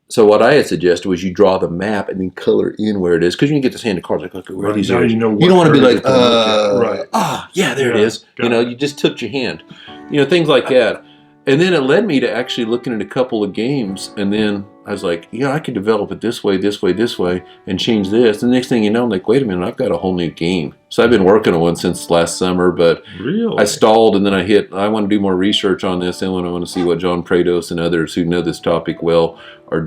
so what I had suggested was you draw the map and then color in where it is, because you can get this hand of cards like, okay, where are these areas? You don't want to be like, there it is. You just took your hand. Things like that. And then it led me to actually looking at a couple of games, and then I was like, yeah, I could develop it this way, this way, this way, and change this. The next thing you know, I'm like, wait a minute, I've got a whole new game. So I've been working on one since last summer, but Really? I stalled, and then I want to do more research on this, and I want to see what John Prados and others who know this topic well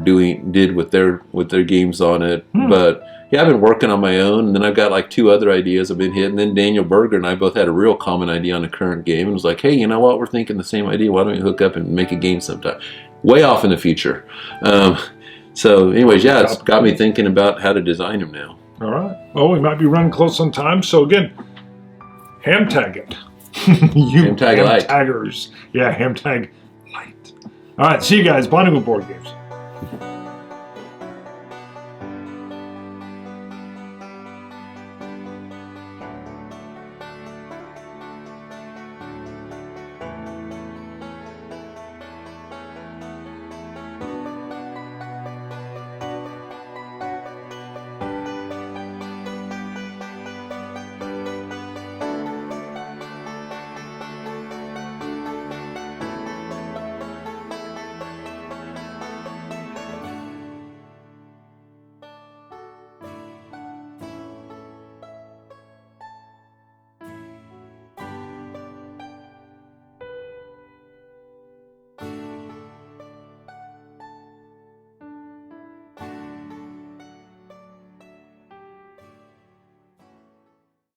did with their games on it. But yeah, I've been working on my own, and then I've got like 2 other ideas I've been hitting. Then Daniel Berger and I both had a real common idea on a current game, and was like, hey, you know what? We're thinking the same idea. Why don't we hook up and make a game sometime? Way off in the future. So anyways, yeah, it's got me thinking about how to design them now. All right. Well, we might be running close on time. So again, HAMTAG it. You HAMTAG Lite. HAMTaggers. Yeah, HAMTAG Lite. All right. See you guys. Bonding with Board Games.